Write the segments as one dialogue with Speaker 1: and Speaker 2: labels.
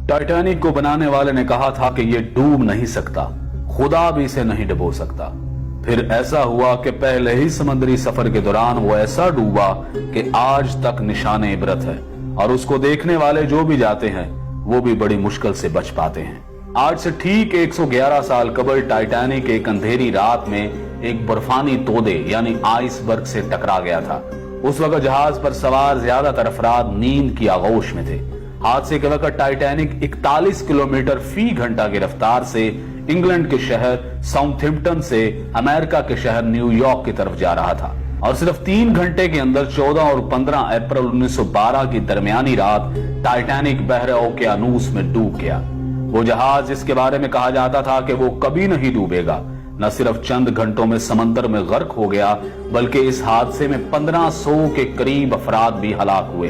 Speaker 1: Titanic को बनाने वाले ने कहा था कि ये डूब नहीं सकता, खुदा भी इसे नहीं डुबो सकता। फिर ऐसा हुआ कि पहले ही समुद्री सफर के दौरान वो ऐसा डूबा कि आज तक निशाने इबरत है, और उसको देखने वाले जो भी जाते हैं वो भी बड़ी मुश्किल से बच पाते हैं। आज से ठीक 111 साल कबल टाइटैनिक एक अंधेरी रात में एक बर्फानी तोदे यानी आइसबर्ग से टकरा गया था। उस वक्त जहाज पर सवार ज्यादातर अफराद नींद की आगोश में थे। हादसे के वक्त टाइटैनिक 41 किलोमीटर फी घंटा की रफ्तार से इंग्लैंड के शहर साउथहैम्पटन से अमेरिका के शहर न्यूयॉर्क की तरफ जा रहा था, और सिर्फ 3 घंटे के अंदर 14 और 15 अप्रैल 1912 की दरमियानी रात टाइटैनिक बहरे ओकेयानूस में डूब गया। वो जहाज जिसके बारे में कहा जाता था कि वो कभी नहीं डूबेगा, न सिर्फ चंद घंटों में समंदर में गर्क हो गया, बल्कि इस हादसे में 1500 के करीब अफराद भी हलाक हुए।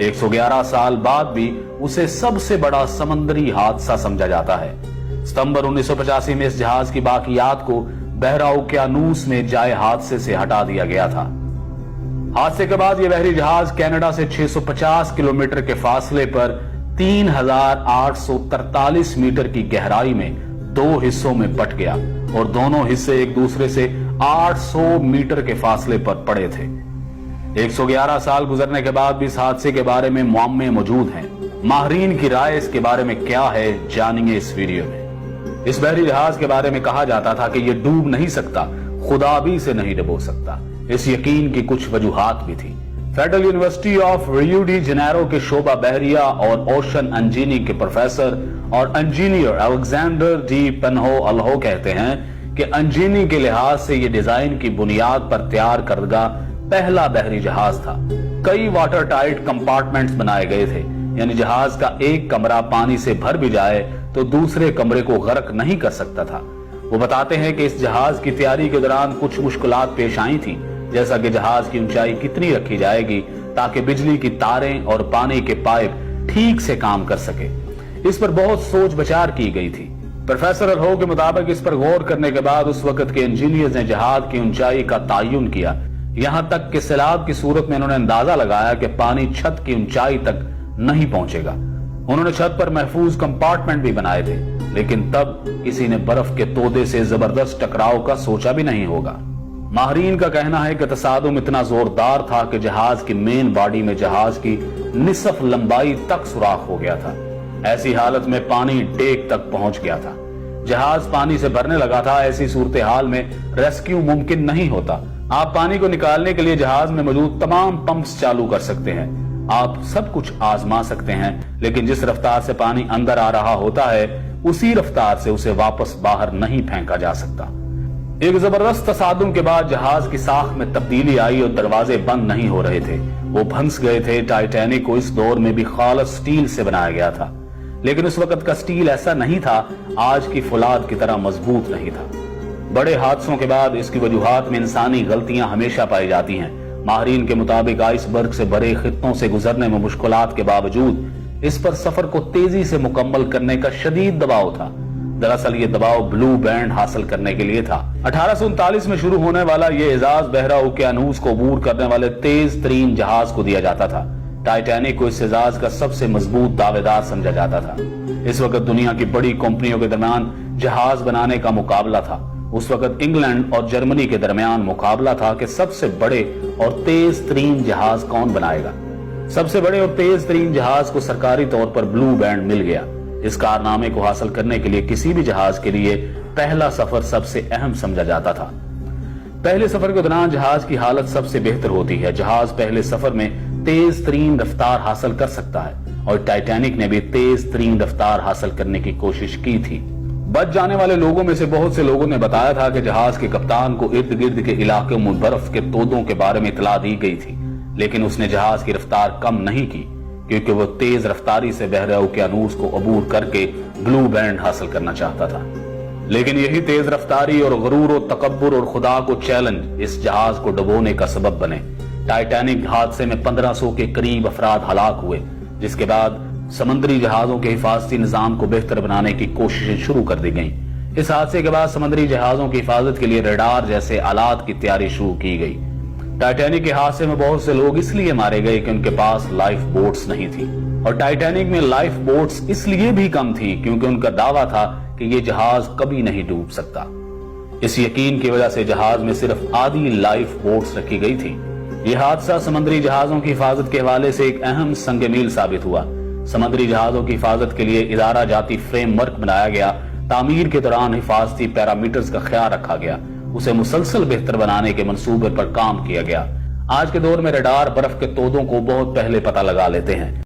Speaker 1: 111 साल बाद भी उसे सबसे बड़ा समंदरी हादसा समझा जाता है। सितंबर 1985 में इस जहाज की बाकियात को बहरा ओकेयानूस में जाए हादसे से हटा दिया गया था। हादसे के बाद यह बहरी जहाज कनाडा से 650 किलोमीटर के फासले पर 3843 मीटर की गहराई में 2 हिस्सों में बट गया, और दोनों हिस्से एक दूसरे से 800 मीटर के फासले पर पड़े थे। 111 साल गुजरने के बाद भी इस हादसे के बारे में मुआम्मे मौजूद हैं। माहिरीन की राय इसके बारे में क्या है, जानिए इस वीडियो में। इस बहरी जहाज के बारे में कहा जाता था कि यह डूब नहीं सकता, खुदा भी इसे नहीं डुबो सकता। इस यकीन की कुछ वजूहात भी थी। Federal university of Rio de Janeiro के शोबा बहरिया और ओशन इंजीनियरिंग के प्रोफेसर और इंजीनियर अलेक्जेंडर डी पेन्हो कहते हैं कि इंजीनियरिंग के लिहाज से यह डिजाइन की बुनियाद पर तैयार करदा पहला बहरी जहाज था। कई वाटर टाइट कंपार्टमेंट्स बनाए गए थे, यानी जहाज का एक कमरा पानी से भर भी जाए तो दूसरे कमरे को गर्क नहीं कर सकता था। वो बताते हैं कि इस जहाज की तैयारी के दौरान कुछ मुश्किलात पेश आई थी, जैसा कि जहाज की ऊंचाई कितनी रखी जाएगी ताकि बिजली की तारें और पानी के पाइप ठीक से काम कर सके। इस पर बहुत सोच विचार की गई थी। प्रोफेसर अलहो के मुताबिक इस पर गौर करने के बाद उस वक्त के इंजीनियर्स ने जहाज की ऊंचाई का तयन किया। यहां तक कि सैलाब की सूरत में उन्होंने अंदाजा लगाया कि पानी छत की ऊंचाई तक नहीं पहुंचेगा। उन्होंने छत पर महफूज कंपार्टमेंट भी बनाए थे, लेकिन तब किसी ने बर्फ के तोदे से जबरदस्त टकराव का सोचा भी नहीं होगा। माहिरीन का कहना है कि तसादुम इतना जोरदार था कि जहाज की मेन बॉडी में जहाज की निसफ लंबाई तक सुराख हो गया था। ऐसी हालत में पानी डेक तक पहुंच गया था। जहाज पानी से भरने लगा था। ऐसी सूरत हाल में रेस्क्यू मुमकिन नहीं होता। आप पानी को निकालने के लिए जहाज में मौजूद तमाम पंप्स चालू कर सकते हैं, आप सब कुछ आजमा सकते हैं, लेकिन जिस रफ्तार से पानी अंदर आ रहा होता है उसी रफ्तार से उसे वापस बाहर नहीं फेंका जा सकता। एक जबरदस्त तसादुम के बाद जहाज की साख में तब्दीली आई और दरवाजे बंद नहीं हो रहे थे, वो भंस गए थे। टाइटैनिक को इस दौर में भी खालस स्टील से बनाया गया था, लेकिन उस वक्त का स्टील ऐसा नहीं था, आज की फौलाद की तरह मजबूत नहीं था। बड़े हादसों के बाद इसकी वजूहात में इंसानी गलतियां हमेशा पाई जाती हैं। माहिरीन के मुताबिक आइसबर्ग से भरे खित्तों से गुजरने में मुश्किलात के बावजूद इस पर सफर को तेजी से मुकम्मल करने का शदीद दबाव था। दरअसल ये दबाव ब्लू बैंड हासिल करने के लिए था। 1839 में शुरू होने वाला ये एजाज बहरा ओकेयानूस को अबूर करने वाले तेज तरीन जहाज को दिया जाता था। टाइटैनिक को इस एजाज का सबसे मजबूत दावेदार समझा जाता था। इस वक्त दुनिया की बड़ी कंपनियों के दरमियान जहाज बनाने का मुकाबला था। उस वक्त इंग्लैंड और जर्मनी के दरमियान मुकाबला था कि सबसे बड़े और तेज तरीन जहाज कौन बनाएगा। सबसे बड़े और तेज तरीन जहाज को सरकारी तौर पर ब्लू बैंड मिल गया। इस कारनामे को हासिल करने के लिए किसी भी जहाज के लिए पहला सफर सबसे अहम समझा जाता था। पहले सफर के दौरान जहाज की हालत सबसे बेहतर होती है। जहाज पहले सफर में तेज तरीन रफ्तार हासिल कर सकता है, और टाइटैनिक ने भी तेज तरीन रफ्तार हासिल करने की कोशिश की थी। बच जाने वाले लोगों में से बहुत से लोगों ने बताया था कि जहाज के कप्तान को इर्द गिर्द के इलाके में बर्फ के तोदों के बारे में इतला दी गई थी, लेकिन उसने जहाज की रफ्तार कम नहीं की, क्योंकि वो तेज रफ्तारी से बहरे ओकेयानूस को अबूर करके ब्लू बैंड हासिल करना चाहता था। लेकिन यही तेज रफ्तारी और गरूर और तकब्बुर और खुदा को चैलेंज इस जहाज को डुबोने का सबब बने। टाइटैनिक हादसे में 1500 के करीब अफराद हलाक हुए, जिसके बाद समुद्री जहाजों के हिफाजती निजाम को बेहतर बनाने की कोशिशें शुरू कर दी गईं। इस हादसे के बाद समुद्री जहाजों की हिफाजत के लिए रडार जैसे आलात की तैयारी शुरू की गई। टाइटैनिक के हादसे में बहुत से लोग इसलिए मारे गए कि उनके पास लाइफ बोट्स नहीं थी। اور ٹائٹینک میں لائف بوٹس اس لیے بھی کم تھی کیونکہ ان کا دعویٰ تھا کہ یہ جہاز کبھی نہیں ڈوب سکتا۔ اس یقین کی وجہ سے جہاز میں صرف آدھی لائف بوٹس رکھی گئی تھی۔ یہ حادثہ سمندری جہازوں کی حفاظت کے حوالے سے ایک اہم سنگ میل ثابت ہوا۔ سمندری جہازوں کی حفاظت کے لیے ادارہ جاتی فریم ورک بنایا گیا۔ تعمیر کے دوران حفاظتی پیرامیٹرز کا خیال رکھا گیا۔ اسے مسلسل بہتر بنانے کے منصوبے پر کام کیا گیا۔ آج کے دور میں ریڈار برف کے تودوں کو بہت پہلے پتہ لگا لیتے ہیں۔